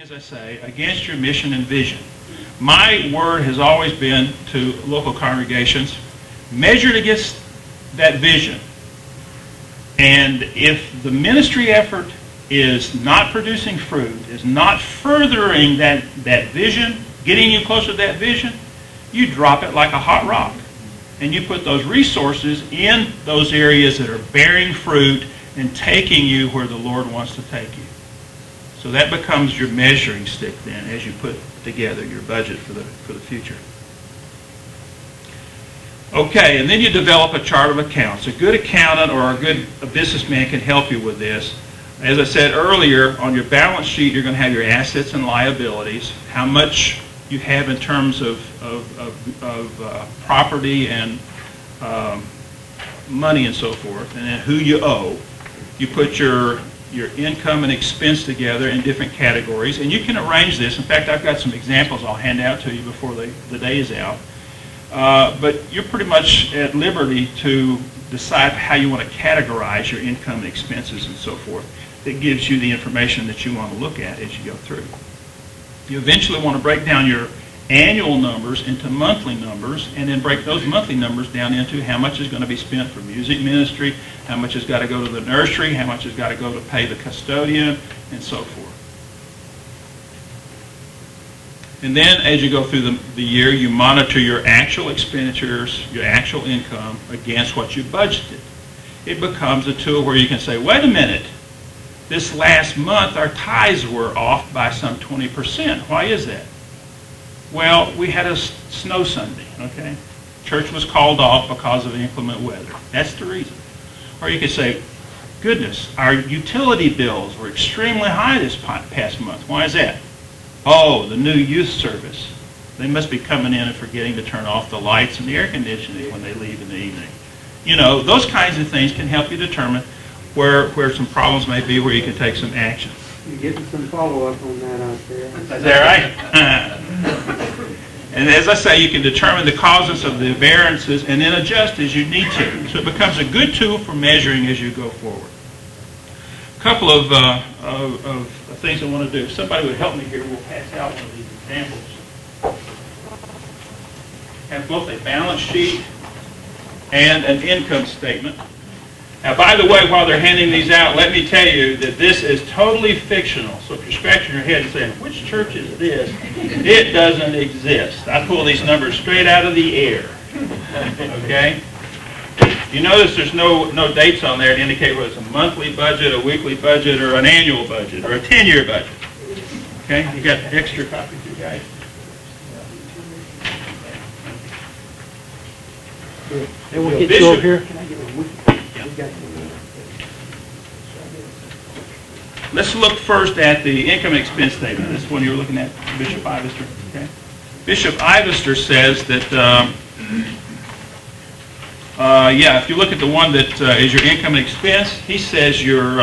As I say, against your mission and vision. My word has always been to local congregations, measured against that vision. And if the ministry effort is not producing fruit, is not furthering that vision, getting you closer to that vision, you drop it like a hot rock. And you put those resources in those areas that are bearing fruit and taking you where the Lord wants to take you. So that becomes your measuring stick then as you put together your budget for the future. Okay, and then you develop a chart of accounts. A good accountant or a businessman can help you with this. As I said earlier, on your balance sheet you're going to have your assets and liabilities, how much you have in terms of property and money and so forth, and then who you owe. You put your income and expense together in different categories, and you can arrange this. In fact, I've got some examples I'll hand out to you before the day is out. But you're pretty much at liberty to decide how you want to categorize your income and expenses and so forth. That gives you the information that you want to look at as you go through. You eventually want to break down your annual numbers into monthly numbers, and then break those monthly numbers down into how much is going to be spent for music ministry, how much has got to go to the nursery, how much has got to go to pay the custodian, and so forth. And then as you go through the year, you monitor your actual expenditures, your actual income against what you budgeted. It becomes a tool where you can say, wait a minute, this last month our tithes were off by some 20%. Why is that? Well, we had a snow Sunday, okay? Church was called off because of inclement weather. That's the reason. Or you could say, goodness, our utility bills were extremely high this past month. Why is that? Oh, the new youth service. They must be coming in and forgetting to turn off the lights and the air conditioning when they leave in the evening. You know, those kinds of things can help you determine where some problems may be, where you can take some action. You're getting some follow-up on that out there. Is that right? And as I say, you can determine the causes of the variances and then adjust as you need to. So it becomes a good tool for measuring as you go forward. A couple of things I want to do. If somebody would help me here, we'll pass out one of these examples. Have both a balance sheet and an income statement. Now, by the way, while they're handing these out, let me tell you that this is totally fictional. So if you're scratching your head and saying, which church is this? It doesn't exist. I pull these numbers straight out of the air. Okay? You notice there's no dates on there to indicate whether it's a monthly budget, a weekly budget, or an annual budget, or a 10-year budget. Okay? You got extra copies, you guys? And we'll get you over here. Let's look first at the income and expense statement. This is one you were looking at, Bishop Ivester. Okay? Bishop Ivester says that, if you look at the one that is your income and expense, he says your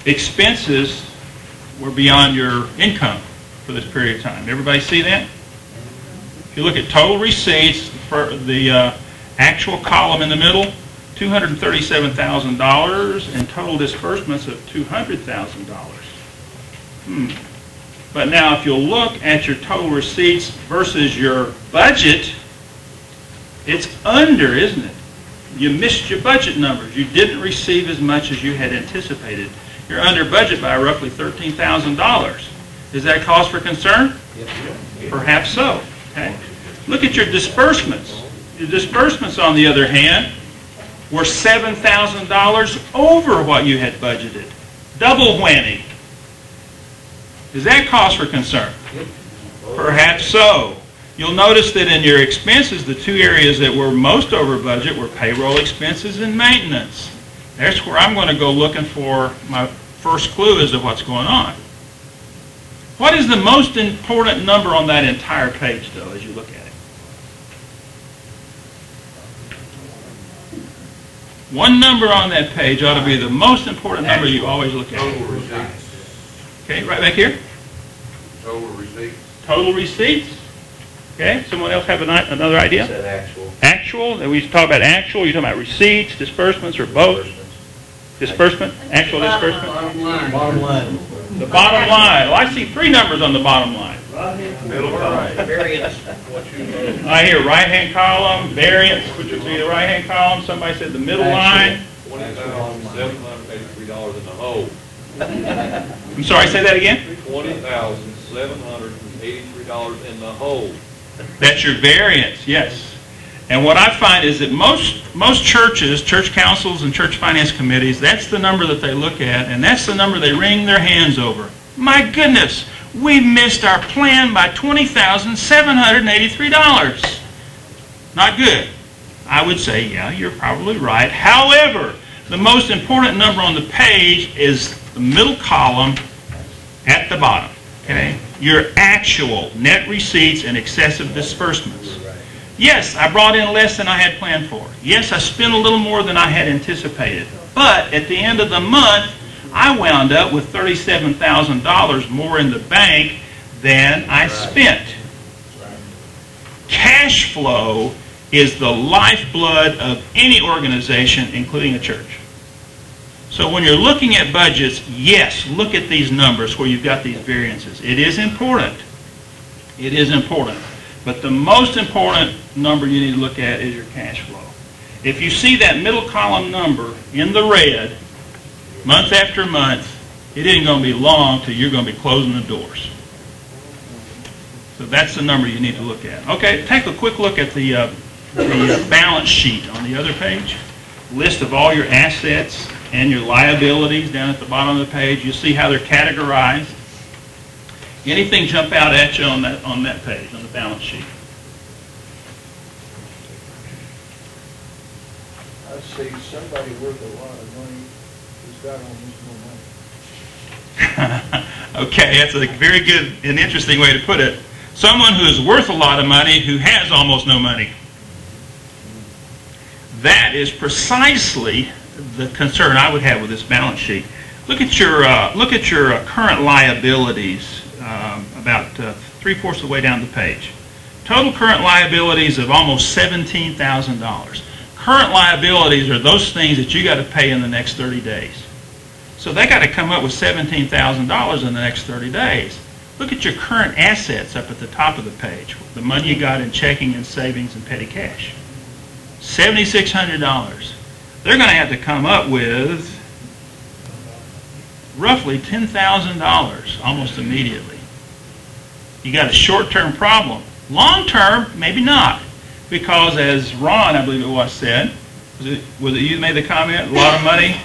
expenses were beyond your income for this period of time. Everybody see that? If you look at total receipts, the actual column in the middle, $237,000, and total disbursements of $200,000. But now if you'll look at your total receipts versus your budget, it's under, isn't it? You missed your budget numbers. You didn't receive as much as you had anticipated. You're under budget by roughly $13,000. Is that cause for concern? Yes. Perhaps so. Okay. Look at your disbursements. Your disbursements, on the other hand, were $7,000 over what you had budgeted. Double whammy. Is that cause for concern? Yep. Perhaps so. You'll notice that in your expenses, the two areas that were most over budget were payroll expenses and maintenance. That's where I'm going to go looking for my first clue as to what's going on. What is the most important number on that entire page, though, as you look at it? One number on that page ought to be the most important number you always look at. Total receipts. Okay, right back here. Total receipts. Total receipts. Okay, someone else have another idea? Said actual. Actual, and we talk about actual, you're talking about receipts, disbursements, or both? Disbursements. Disbursement, actual disbursement? Bottom line. The bottom line. Well, I see three numbers on the bottom line. Middle column. Variance. I hear right-hand column, variance, which would be the right-hand column. Somebody said the middle line. $20,783 in the hole. I'm sorry, say that again? $20,783 in the hole. That's your variance, yes. And what I find is that most churches, church councils and church finance committees, that's the number that they look at, and that's the number they wring their hands over. My goodness, we missed our plan by $20,783. Not good. I would say, yeah, you're probably right. However, the most important number on the page is the middle column at the bottom. Okay? Your actual net receipts and excessive disbursements. Yes, I brought in less than I had planned for. Yes, I spent a little more than I had anticipated. But at the end of the month, I wound up with $37,000 more in the bank than I spent. Cash flow is the lifeblood of any organization, including a church. So when you're looking at budgets, yes, look at these numbers where you've got these variances. It is important. It is important. But the most important number you need to look at is your cash flow. If you see that middle column number in the red, month after month, it isn't going to be long till you're going to be closing the doors. So that's the number you need to look at. Okay, take a quick look at the balance sheet on the other page. List of all your assets and your liabilities down at the bottom of the page. You see how they're categorized. Anything jump out at you on that page, on the balance sheet? I see somebody worth a lot of money who's got almost no money. Okay, that's a very good and interesting way to put it. Someone who is worth a lot of money who has almost no money. That is precisely the concern I would have with this balance sheet. Look at your current liabilities about 3/4 of the way down the page. Total current liabilities of almost $17,000. Current liabilities are those things that you got to pay in the next 30 days. So they got to come up with $17,000 in the next 30 days. Look at your current assets up at the top of the page. The money you got in checking and savings and petty cash. $7,600. They're going to have to come up with roughly $10,000 almost immediately. You got a short-term problem. Long-term, maybe not. Because as Ron, I believe it was, said, was it you made the comment, a lot of money,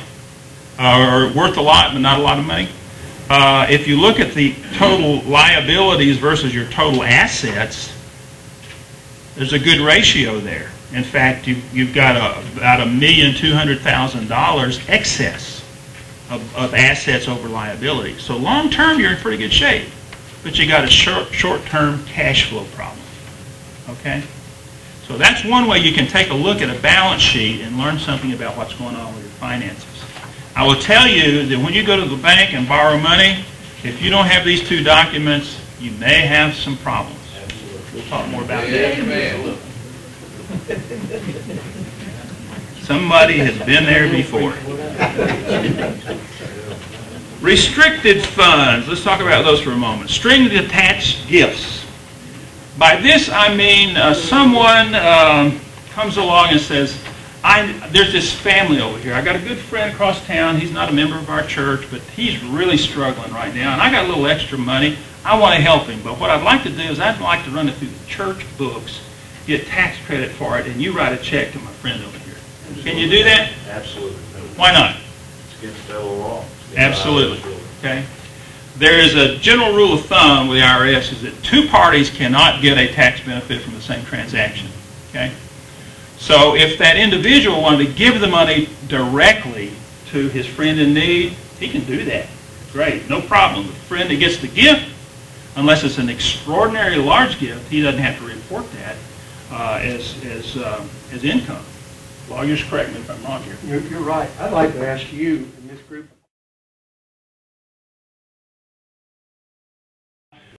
or worth a lot but not a lot of money? If you look at the total liabilities versus your total assets, there's a good ratio there. In fact, you've got about $1,200,000 excess of assets over liability. So long-term, you're in pretty good shape. But you got a short-term cash flow problem. Okay? So that's one way you can take a look at a balance sheet and learn something about what's going on with your finances. I will tell you that when you go to the bank and borrow money, if you don't have these two documents, you may have some problems. We'll talk more about that. Somebody has been there before. Restricted funds. Let's talk about those for a moment. Stringed attached gifts. By this I mean someone comes along and says, there's this family over here. I got a good friend across town. He's not a member of our church, but he's really struggling right now. And I got a little extra money. I want to help him. But what I'd like to do is I'd like to run it through the church books, get tax credit for it, and you write a check to my friend over here. Can you do that? Absolutely. Why not? It's against federal law. Absolutely. Okay. There is a general rule of thumb with the IRS is that two parties cannot get a tax benefit from the same transaction. Okay. So if that individual wanted to give the money directly to his friend in need, he can do that. Great, no problem. The friend that gets the gift, unless it's an extraordinarily large gift, he doesn't have to report that as income. Lawyers, correct me if I'm wrong here. You're right. I'd like to ask you in this group